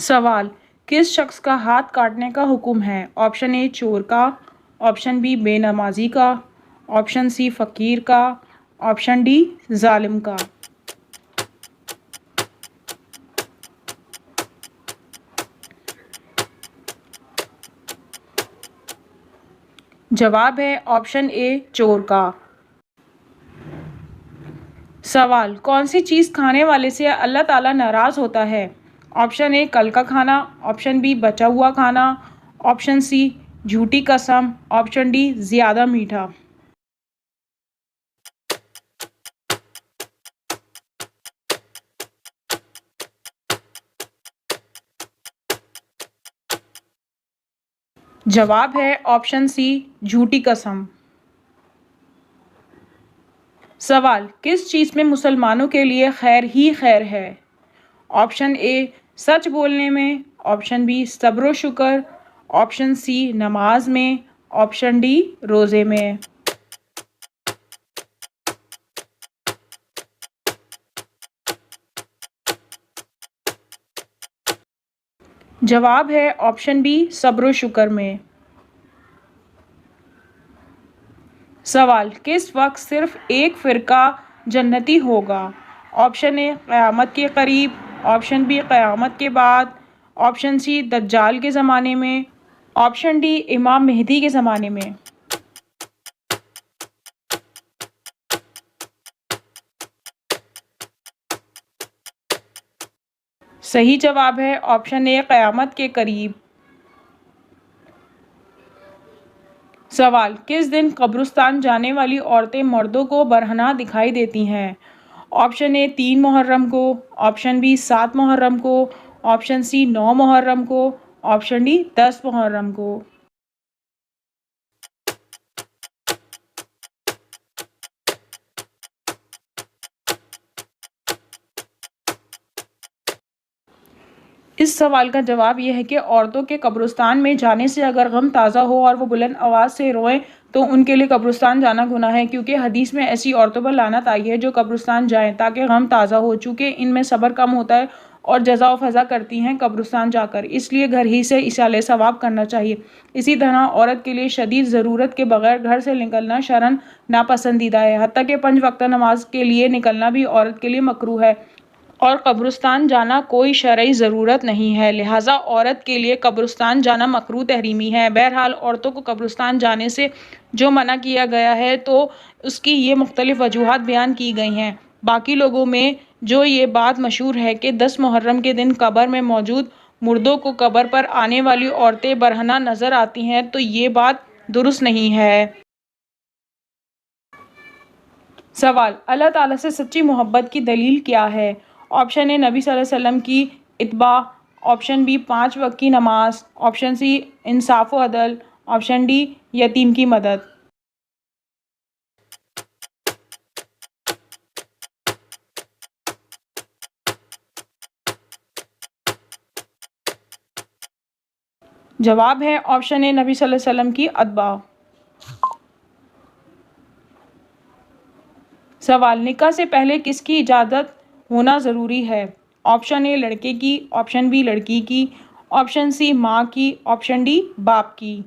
सवाल, किस शख्स का हाथ काटने का हुक्म है? ऑप्शन ए चोर का, ऑप्शन बी बेनमाजी का, ऑप्शन सी फ़कीर का, ऑप्शन डी जालिम का। जवाब है ऑप्शन ए चोर का। सवाल, कौन सी चीज़ खाने वाले से अल्लाह ताला नाराज़ होता है? ऑप्शन ए कल का खाना, ऑप्शन बी बचा हुआ खाना, ऑप्शन सी झूठी कसम, ऑप्शन डी ज़्यादा मीठा। जवाब है ऑप्शन सी झूठी कसम। सवाल, किस चीज़ में मुसलमानों के लिए खैर ही खैर है? ऑप्शन ए सच बोलने में, ऑप्शन बी सब्र व शुक्र, ऑप्शन सी नमाज में, ऑप्शन डी रोज़े में। जवाब है ऑप्शन बी सब्र व शुक्र में। सवाल, किस वक्त सिर्फ एक फ़िरका जन्नती होगा? ऑप्शन ए क़यामत के करीब, ऑप्शन बी क़यामत के बाद, ऑप्शन सी दज्जाल के ज़माने में, ऑप्शन डी इमाम मेहदी के ज़माने में। सही जवाब है ऑप्शन ए क़यामत के करीब। सवाल, किस दिन कब्रिस्तान जाने वाली औरतें मर्दों को बरहना दिखाई देती हैं? ऑप्शन ए 3 मुहर्रम को, ऑप्शन बी 7 मुहर्रम को, ऑप्शन सी 9 मुहर्रम को, ऑप्शन डी 10 मुहर्रम को। इस सवाल का जवाब यह है कि औरतों के कब्रिस्तान में जाने से अगर गम ताज़ा हो और वो बुलंद आवाज़ से रोएं तो उनके लिए कब्रिस्तान जाना गुनाह है, क्योंकि हदीस में ऐसी औरतों पर लानत आई है जो कब्रिस्तान जाएं ताकि गम ताज़ा हो, चूँकि इनमें सब्र कम होता है और जज़ा व फ़ज़ा करती हैं कब्रिस्तान जाकर, इसलिए घर ही से इसाले सवाब करना चाहिए। इसी तरह औरत के लिए शदीद ज़रूरत के बगैर घर से निकलना शरअन नापसंदीदा है, हत्ता कि 5 वक्त नमाज के लिए निकलना भी औरत के लिए मकरूह है और कब्रिस्तान जाना कोई शरई ज़रूरत नहीं है, लिहाजा औरत के लिए कब्रिस्तान जाना मकरूह तहरीमी है। बहरहाल औरतों को कब्रिस्तान जाने से जो मना किया गया है तो उसकी ये मुख्तलिफ़ वजूहात बयान की गई हैं। बाकी लोगों में जो ये बात मशहूर है कि 10 मुहर्रम के दिन कब्र में मौजूद मुर्दों को कब्र पर आने वाली औरतें बरहना नज़र आती हैं, तो ये बात दुरुस्त नहीं है। सवाल, अल्लाह ताला से सच्ची मोहब्बत की दलील क्या है? ऑप्शन ए नबी सल्लल्लाहु अलैहि वसल्लम की इत्बा, ऑप्शन बी 5 वक्त की नमाज, ऑप्शन सी इंसाफ व अदल, ऑप्शन डी यतीम की मदद। जवाब है ऑप्शन ए नबी सल्लल्लाहु अलैहि वसल्लम की अत्बा। सवाल, निकाह से पहले किसकी इजाज़त होना ज़रूरी है? ऑप्शन ए लड़के की, ऑप्शन बी लड़की की, ऑप्शन सी माँ की, ऑप्शन डी बाप की।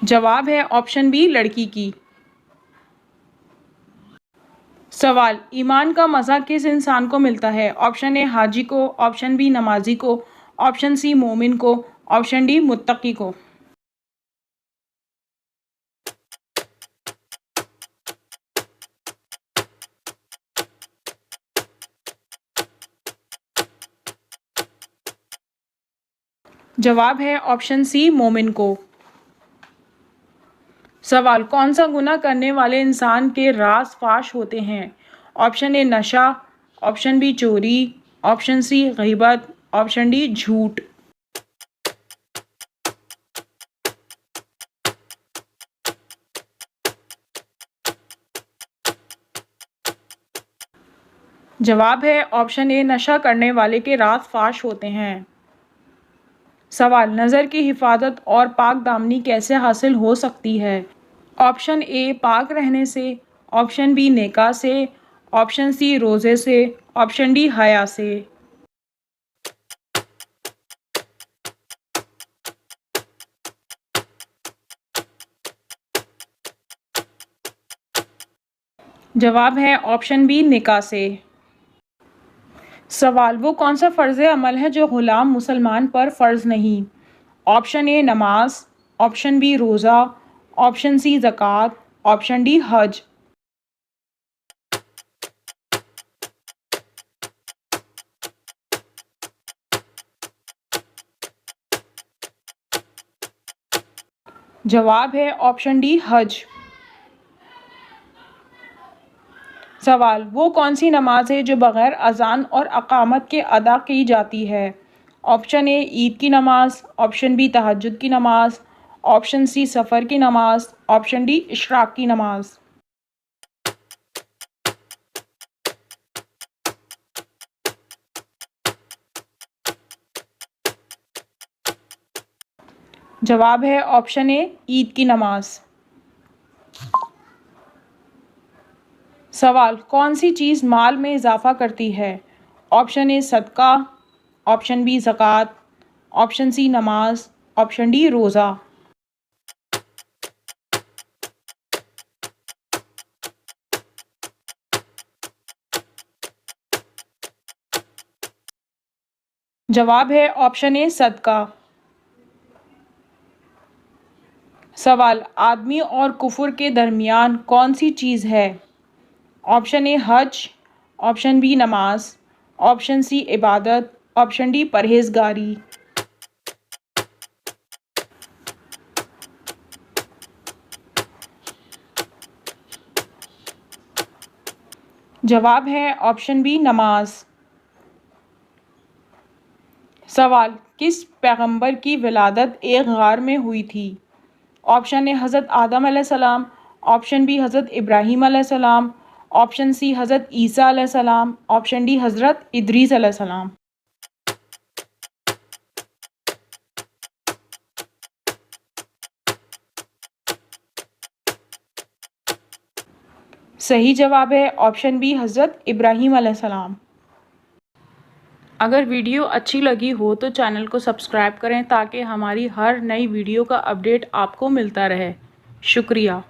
जवाब है ऑप्शन बी लड़की की। सवाल, ईमान का मज़ा किस इंसान को मिलता है? ऑप्शन ए हाजी को, ऑप्शन बी नमाजी को, ऑप्शन सी मोमिन को, ऑप्शन डी मुत्तकी को। जवाब है ऑप्शन सी मोमिन को। सवाल, कौन सा गुनाह करने वाले इंसान के राज फाश होते हैं? ऑप्शन ए नशा, ऑप्शन बी चोरी, ऑप्शन सी गीबत, ऑप्शन डी झूठ। जवाब है ऑप्शन ए नशा करने वाले के राज फाश होते हैं। सवाल, नज़र की हिफाजत और पाक दामनी कैसे हासिल हो सकती है? ऑप्शन ए पाक रहने से, ऑप्शन बी नेका से, ऑप्शन सी रोज़े से, ऑप्शन डी हया से। जवाब है ऑप्शन बी निकाह से। सवाल, वो कौन सा फ़र्ज़ अमल है जो ग़ुलाम मुसलमान पर फ़र्ज़ नहीं? ऑप्शन ए नमाज, ऑप्शन बी रोज़ा, ऑप्शन सी ज़कात, ऑप्शन डी हज। जवाब है ऑप्शन डी हज। सवाल, वो कौन सी नमाज है जो बग़ैर अज़ान और अक़ामत के अदा की जाती है? ऑप्शन ए ईद की नमाज, ऑप्शन बी तहज्जुद की नमाज, ऑप्शन सी सफ़र की नमाज, ऑप्शन डी इशराक की नमाज। जवाब है ऑप्शन ए ईद की नमाज। सवाल, कौन सी चीज़ माल में इजाफ़ा करती है? ऑप्शन ए सदका, ऑप्शन बी ज़कात, ऑप्शन सी नमाज, ऑप्शन डी रोज़ा। जवाब है ऑप्शन ए सदका। सवाल, आदमी और कुफर के दरमियान कौन सी चीज़ है? ऑप्शन ए हज, ऑप्शन बी नमाज, ऑप्शन सी इबादत, ऑप्शन डी परहेजगारी। जवाब है ऑप्शन बी नमाज। सवाल, किस पैगंबर की विलादत एक गार में हुई थी? ऑप्शन ए हज़रत आदम अलैहिस्सलाम, ऑप्शन बी हज़रत इब्राहीम अलैहिस्सलाम, ऑप्शन सी हज़रत ईसा अलैहिस्सलाम, ऑप्शन डी हज़रत इदरीस अलैहिस्सलाम। सही जवाब है ऑप्शन बी हज़रत इब्राहीम अलैहिस्सलाम। अगर वीडियो अच्छी लगी हो तो चैनल को सब्सक्राइब करें ताकि हमारी हर नई वीडियो का अपडेट आपको मिलता रहे। शुक्रिया।